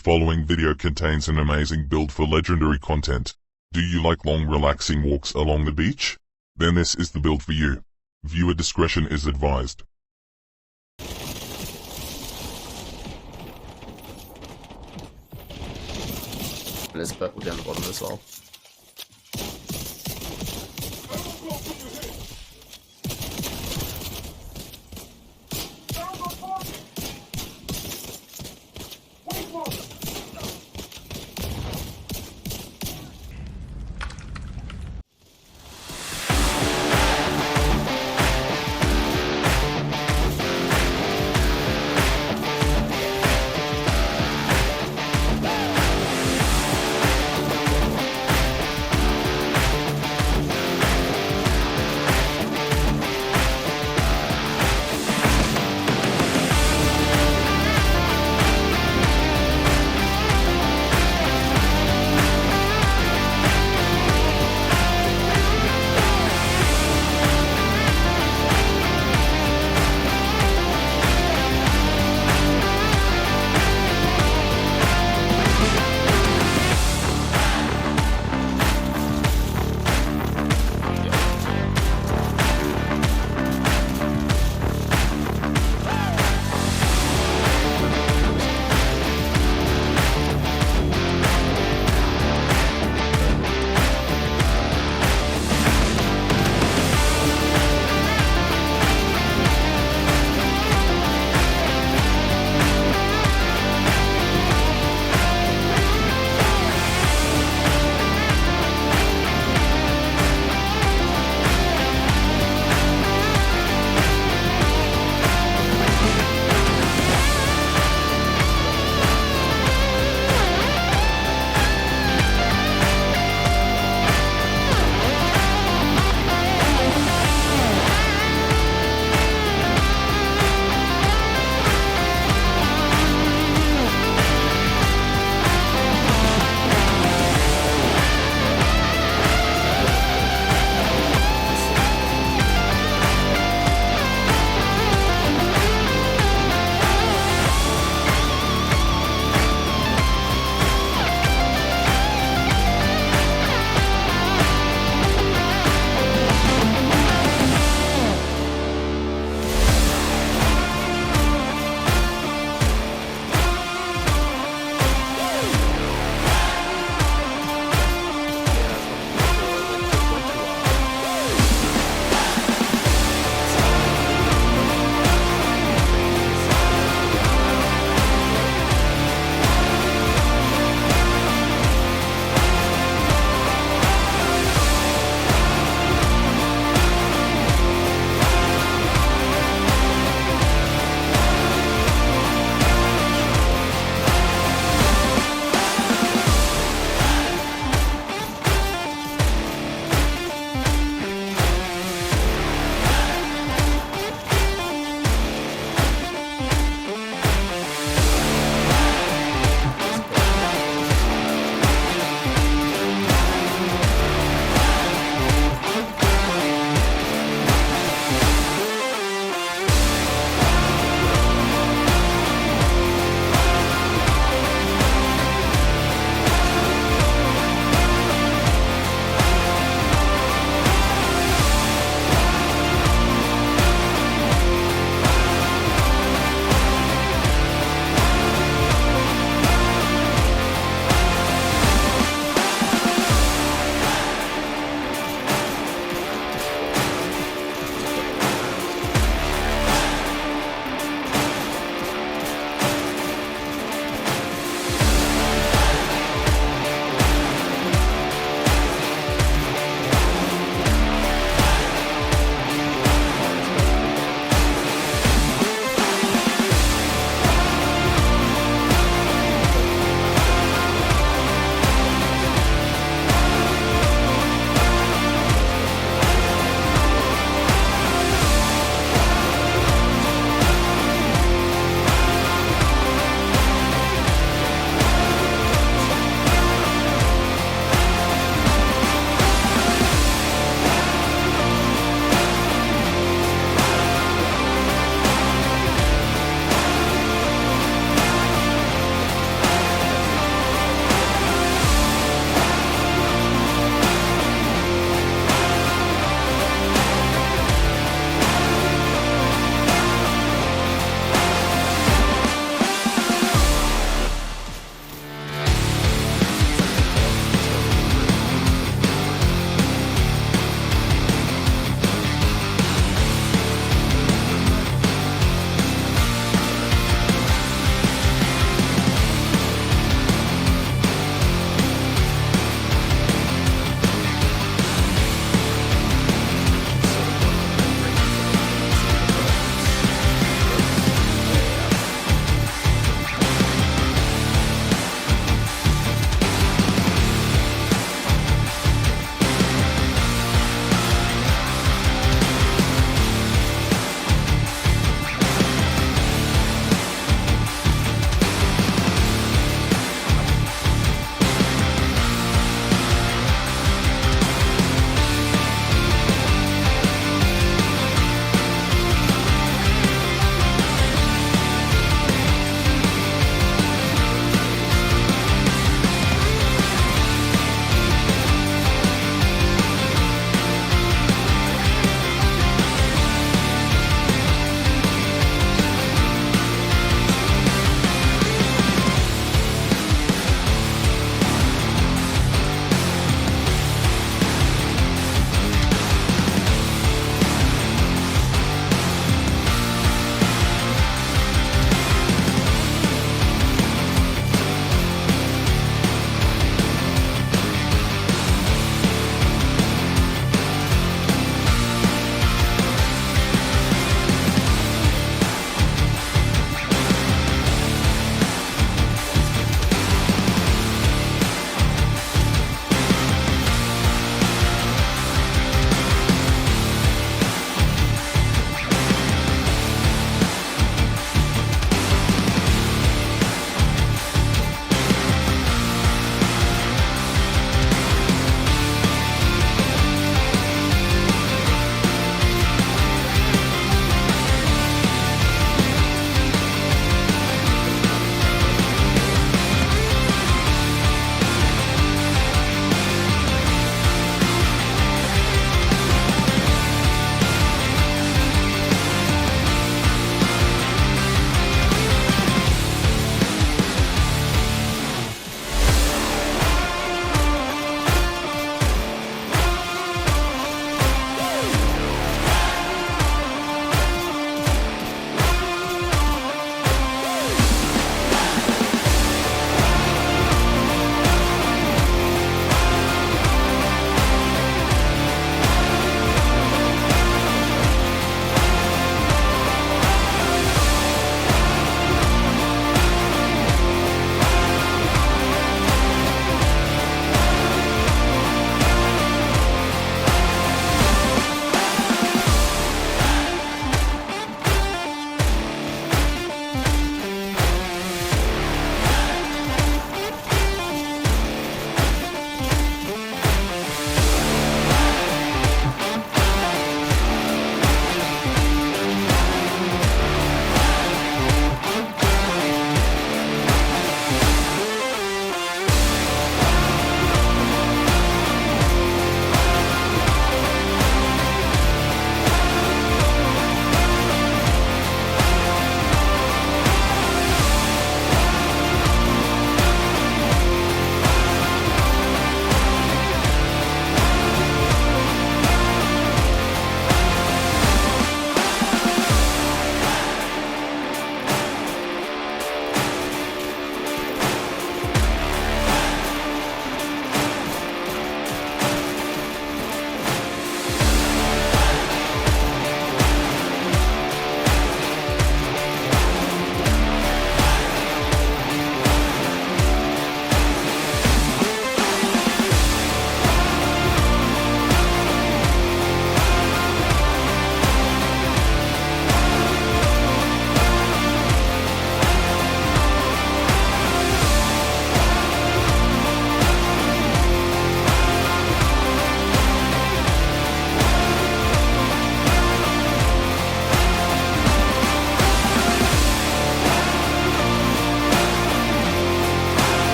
following video contains an amazing build for legendary content. Do you like long relaxing walks along the beach? Then this is the build for you. Viewer discretion is advised. Elizabeth will be on the bottom as well.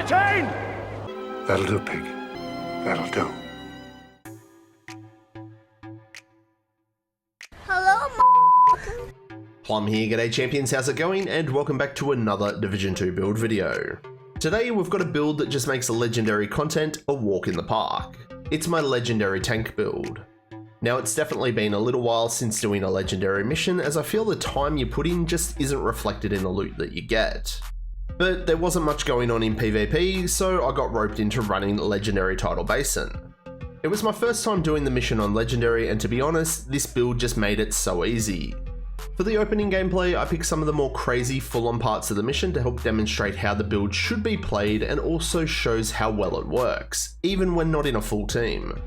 Retain! That'll do, pig. That'll do. Hello, Plum here, g'day champions, how's it going? And welcome back to another Division 2 build video. Today we've got a build that just makes legendary content a walk in the park. It's my legendary tank build. Now it's definitely been a little while since doing a legendary mission, as I feel the time you put in just isn't reflected in the loot that you get. But there wasn't much going on in PvP, so I got roped into running Legendary Tidal Basin. It was my first time doing the mission on Legendary, and to be honest, this build just made it so easy. For the opening gameplay, I picked some of the more crazy full-on parts of the mission to help demonstrate how the build should be played and also shows how well it works, even when not in a full team.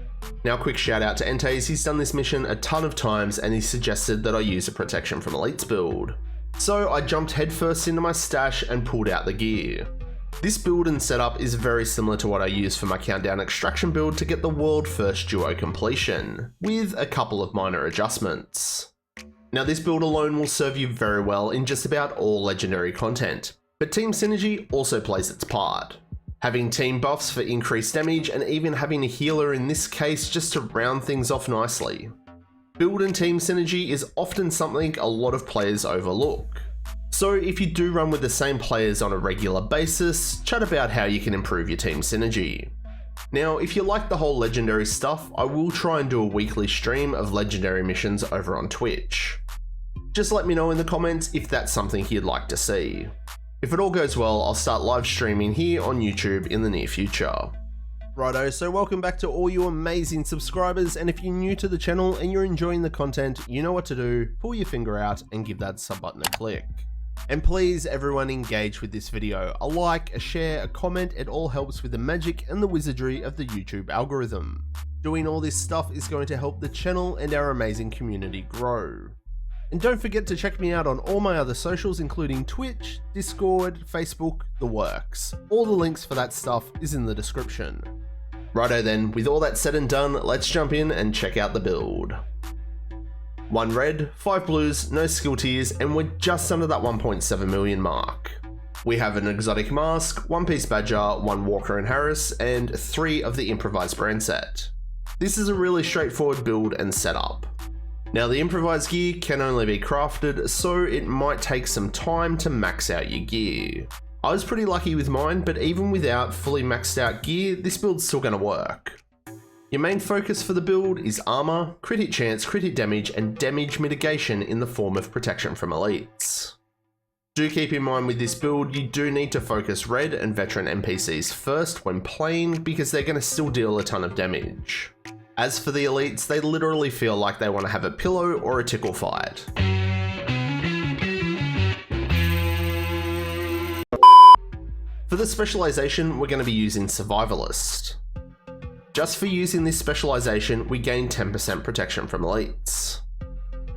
Now quick shout out to Entes, he's done this mission a ton of times and he suggested that I use a Protection from Elites build. So I jumped headfirst into my stash and pulled out the gear. This build and setup is very similar to what I used for my Countdown Extraction build to get the world first duo completion, with a couple of minor adjustments. Now this build alone will serve you very well in just about all legendary content, but Team Synergy also plays its part. Having team buffs for increased damage and even having a healer in this case just to round things off nicely. Build and team synergy is often something a lot of players overlook. So if you do run with the same players on a regular basis, chat about how you can improve your team synergy. Now, if you like the whole legendary stuff, I will try and do a weekly stream of legendary missions over on Twitch. Just let me know in the comments if that's something you'd like to see. If it all goes well, I'll start live streaming here on YouTube in the near future. Righto, so welcome back to all you amazing subscribers, and if you're new to the channel and you're enjoying the content, you know what to do, pull your finger out and give that sub button a click. And please everyone engage with this video, a like, a share, a comment, it all helps with the magic and the wizardry of the YouTube algorithm. Doing all this stuff is going to help the channel and our amazing community grow. And don't forget to check me out on all my other socials, including Twitch, Discord, Facebook, the works. All the links for that stuff is in the description. Righto then, with all that said and done, let's jump in and check out the build. 1 red, 5 blues, no skill tiers, and we're just under that 1.7 million mark. We have an exotic mask, 1 piece badger, 1 Walker and Harris, and 3 of the improvised brand set. This is a really straightforward build and setup. Now the improvised gear can only be crafted, so it might take some time to max out your gear. I was pretty lucky with mine, but even without fully maxed out gear, this build's still going to work. Your main focus for the build is armor, crit hit chance, crit hit damage, and damage mitigation in the form of protection from elites. Do keep in mind with this build, you do need to focus red and veteran NPCs first when playing, because they're going to still deal a ton of damage. As for the elites, they literally feel like they want to have a pillow or a tickle fight. For the specialization, we're going to be using Survivalist. Just for using this specialization, we gain 10% protection from elites.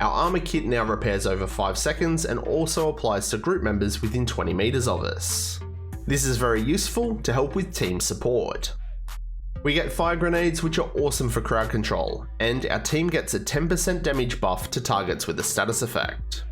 Our armor kit now repairs over 5 seconds and also applies to group members within 20 meters of us. This is very useful to help with team support. We get fire grenades, which are awesome for crowd control, and our team gets a 10% damage buff to targets with a status effect.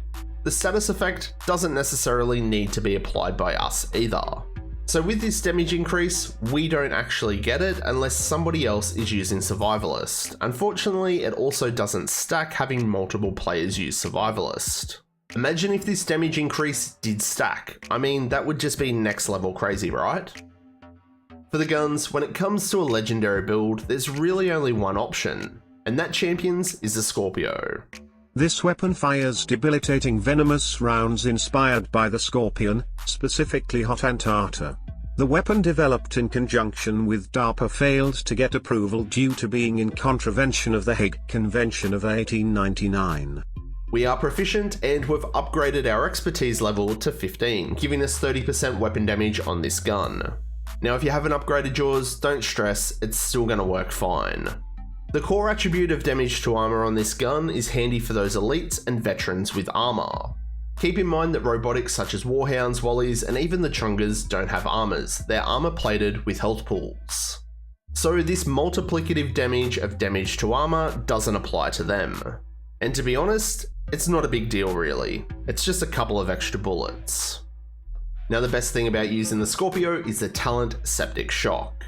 The status effect doesn't necessarily need to be applied by us either. So with this damage increase, we don't actually get it unless somebody else is using Survivalist. Unfortunately, it also doesn't stack having multiple players use Survivalist. Imagine if this damage increase did stack. I mean, that would just be next level crazy, right? For the guns, when it comes to a legendary build, there's really only one option, and that, champions, is a Scorpio. This weapon fires debilitating venomous rounds inspired by the Scorpion, specifically Hot Antarta. The weapon developed in conjunction with DARPA failed to get approval due to being in contravention of the Hague Convention of 1899. We are proficient and we've upgraded our expertise level to 15, giving us 30% weapon damage on this gun. Now if you haven't upgraded yours, don't stress, it's still going to work fine. The core attribute of damage to armor on this gun is handy for those elites and veterans with armor. Keep in mind that robotics such as Warhounds, Wallies, and even the Chungas don't have armors, they're armor plated with health pools. So this multiplicative damage of damage to armor doesn't apply to them. And to be honest, it's not a big deal really, it's just a couple of extra bullets. Now the best thing about using the Scorpio is the talent Septic Shock.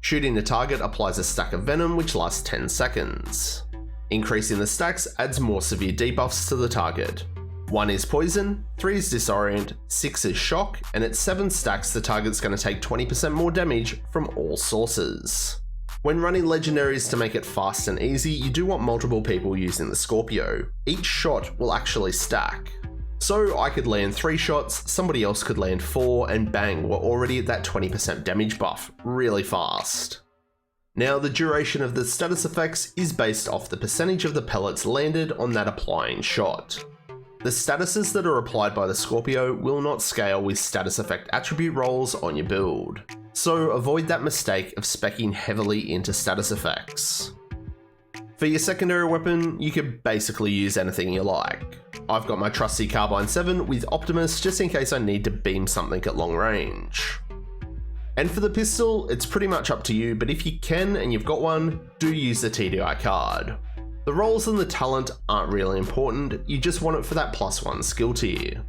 Shooting the target applies a stack of venom which lasts 10 seconds. Increasing the stacks adds more severe debuffs to the target. 1 is poison, 3 is disorient, 6 is shock, and at 7 stacks the target's going to take 20% more damage from all sources. When running legendaries to make it fast and easy, you do want multiple people using the Scorpio. Each shot will actually stack. So I could land 3 shots, somebody else could land 4, and bang, we're already at that 20% damage buff, really fast. Now the duration of the status effects is based off the percentage of the pellets landed on that applying shot. The statuses that are applied by the Scorpio will not scale with status effect attribute rolls on your build, so avoid that mistake of speccing heavily into status effects. For your secondary weapon, you could basically use anything you like. I've got my trusty Carbine 7 with Optimus just in case I need to beam something at long range. And for the pistol, it's pretty much up to you, but if you can and you've got one, do use the TDI card. The rolls and the talent aren't really important, you just want it for that +1 skill tier.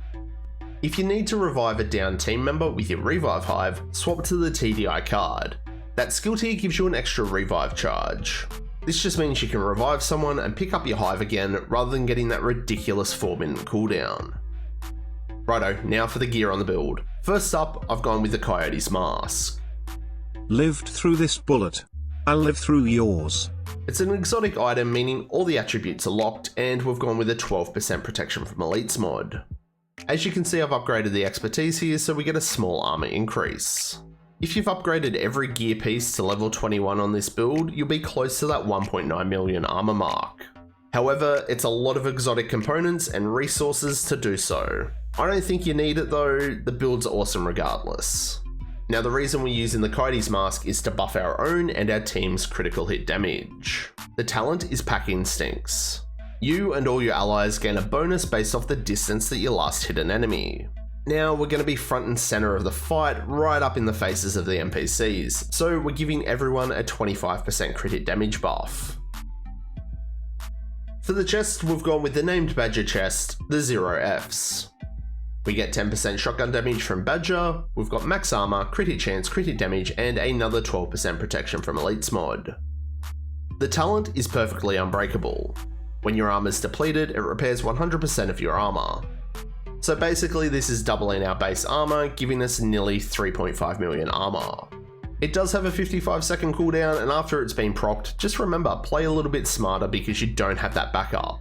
If you need to revive a down team member with your Revive Hive, swap to the TDI card. That skill tier gives you an extra revive charge. This just means you can revive someone and pick up your Hive again rather than getting that ridiculous 4-minute cooldown. Righto, now for the gear on the build. First up, I've gone with the Coyote's Mask. Lived through this bullet. I'll live through yours. It's an exotic item meaning all the attributes are locked, and we've gone with a 12% protection from elites mod. As you can see, I've upgraded the expertise here so we get a small armor increase. If you've upgraded every gear piece to level 21 on this build, you'll be close to that 1.9 million armor mark. However, it's a lot of exotic components and resources to do so. I don't think you need it though, the build's awesome regardless. Now the reason we're using the Coyote's Mask is to buff our own and our team's critical hit damage. The talent is Pack Instincts. You and all your allies gain a bonus based off the distance that you last hit an enemy. Now we're going to be front and center of the fight, right up in the faces of the NPCs, so we're giving everyone a 25% crit hit damage buff. For the chest, we've gone with the named Badger chest, the 0Fs. We get 10% shotgun damage from Badger, we've got max armor, crit hit chance, crit hit damage, and another 12% protection from elites mod. The talent is perfectly unbreakable. When your armor's depleted, it repairs 100% of your armor. So basically this is doubling our base armor, giving us nearly 3.5 million armor. It does have a 55-second cooldown, and after it's been procced, just remember, play a little bit smarter because you don't have that backup.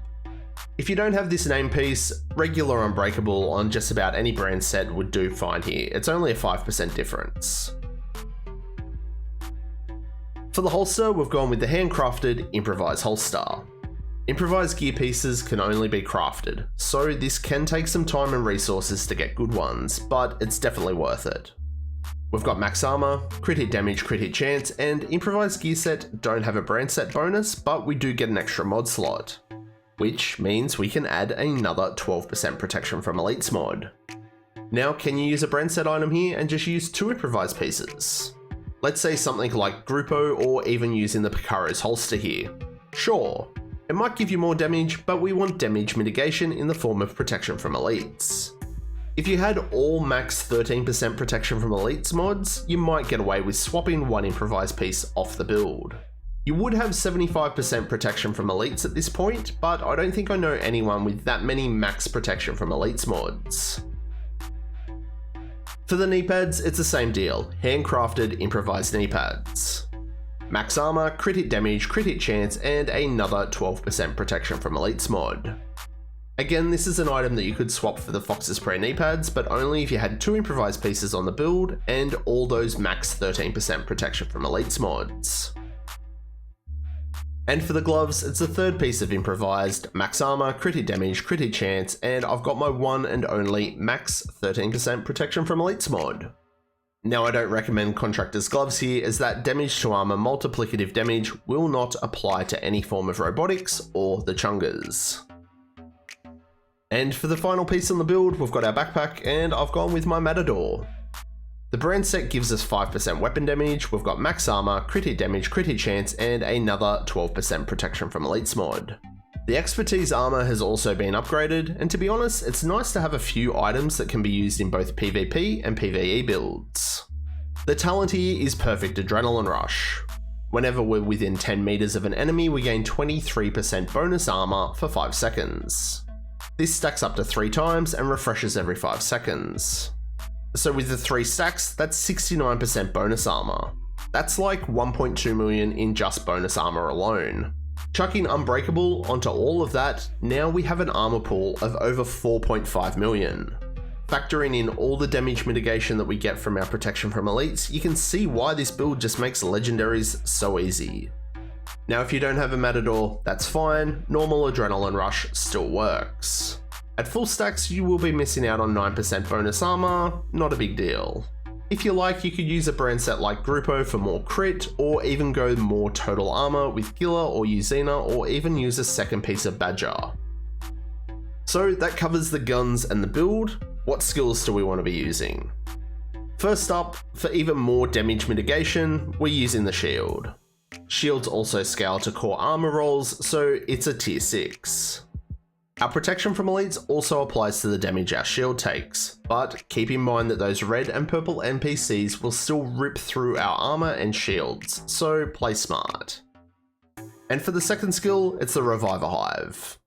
If you don't have this name piece, regular Unbreakable on just about any brand set would do fine here, it's only a 5% difference. For the holster, we've gone with the handcrafted Improvised holster. Improvised gear pieces can only be crafted, so this can take some time and resources to get good ones, but it's definitely worth it. We've got max armor, crit hit damage, crit hit chance, and improvised gear set don't have a brand set bonus, but we do get an extra mod slot, which means we can add another 12% protection from elites mod. Now, can you use a brand set item here and just use 2 improvised pieces? Let's say something like Grupo or even using the Picaro's holster here. Sure, it might give you more damage, but we want damage mitigation in the form of protection from elites. If you had all max 13% protection from elites mods, you might get away with swapping one improvised piece off the build. You would have 75% protection from elites at this point, but I don't think I know anyone with that many max protection from elites mods. For the knee pads, it's the same deal, handcrafted improvised knee pads. Max armor, crit hit damage, crit hit chance, and another 12% protection from elites mod. Again, this is an item that you could swap for the Fox's Prey knee pads, but only if you had 2 improvised pieces on the build and all those max 13% protection from elites mods. And for the gloves, it's the third piece of improvised, max armor, crit hit damage, crit hit chance, and I've got my one and only max 13% protection from elites mod. Now I don't recommend Contractor's gloves here, as that damage to armor multiplicative damage will not apply to any form of robotics or the chungas. And for the final piece on the build, we've got our backpack, and I've gone with my Matador. The brand set gives us 5% weapon damage, we've got max armor, crit hit damage, crit hit chance, and another 12% protection from elites mod. The expertise armor has also been upgraded, and to be honest, it's nice to have a few items that can be used in both PvP and PvE builds. The talent here is perfect adrenaline rush. Whenever we're within 10 meters of an enemy, we gain 23% bonus armor for 5 seconds. This stacks up to 3 times and refreshes every 5 seconds. So with the 3 stacks, that's 69% bonus armor. That's like 1.2 million in just bonus armor alone. Chucking Unbreakable onto all of that, now we have an armor pool of over 4.5 million. Factoring in all the damage mitigation that we get from our protection from elites, you can see why this build just makes legendaries so easy. Now if you don't have a Matador, that's fine, normal Adrenaline Rush still works. At full stacks you will be missing out on 9% bonus armor, not a big deal. If you like, you could use a brand set like Grupo for more crit, or even go more total armor with Gila or Uzina, or even use a second piece of Badger. So that covers the guns and the build. What skills do we want to be using? First up, for even more damage mitigation, we're using the shield. Shields also scale to core armor rolls, so it's a tier 6. Our protection from elites also applies to the damage our shield takes, but keep in mind that those red and purple NPCs will still rip through our armor and shields, so play smart. And for the second skill, it's the Reviver Hive.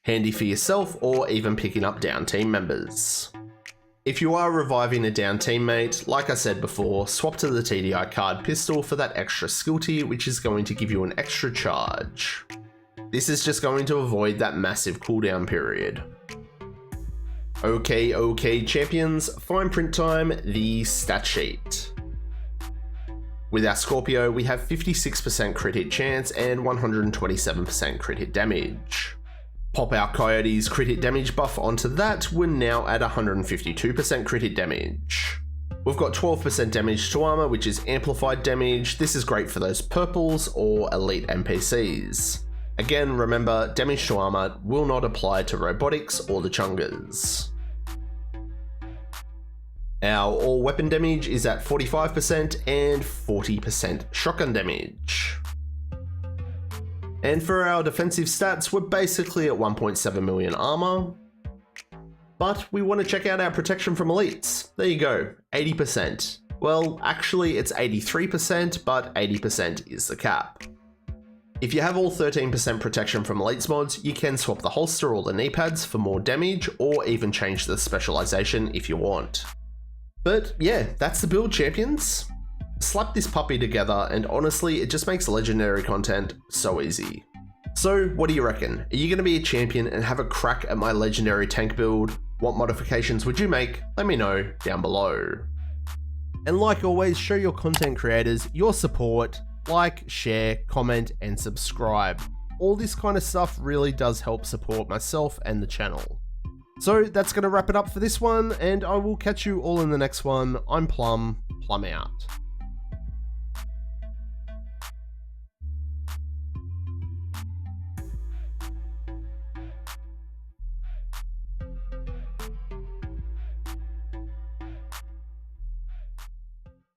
Handy for yourself or even picking up down team members. If you are reviving a down teammate, like I said before, swap to the TDI card pistol for that extra skill tier, which is going to give you an extra charge. This is just going to avoid that massive cooldown period. Okay champions, fine print time, the stat sheet. With our Scorpio, we have 56% crit hit chance and 127% crit hit damage. Pop our Coyote's crit hit damage buff onto that, we're now at 152% crit hit damage. We've got 12% damage to armor, which is amplified damage. This is great for those purples or elite NPCs. Again, remember, damage to armor will not apply to robotics or the chungers. Our all weapon damage is at 45% and 40% shotgun damage. And for our defensive stats, we're basically at 1.7 million armor. But we want to check out our protection from elites. There you go, 80%. Well, actually it's 83%, but 80% is the cap. If you have all 13% protection from elites mods, you can swap the holster or the knee pads for more damage, or even change the specialization if you want. But yeah, that's the build, champions. Slap this puppy together and honestly, it just makes legendary content so easy. So what do you reckon? Are you going to be a champion and have a crack at my legendary tank build? What modifications would you make? Let me know down below. And like always, show your content creators your support. Like, share, comment, and subscribe. All this kind of stuff really does help support myself and the channel. So that's going to wrap it up for this one, and I will catch you all in the next one. I'm Plum out.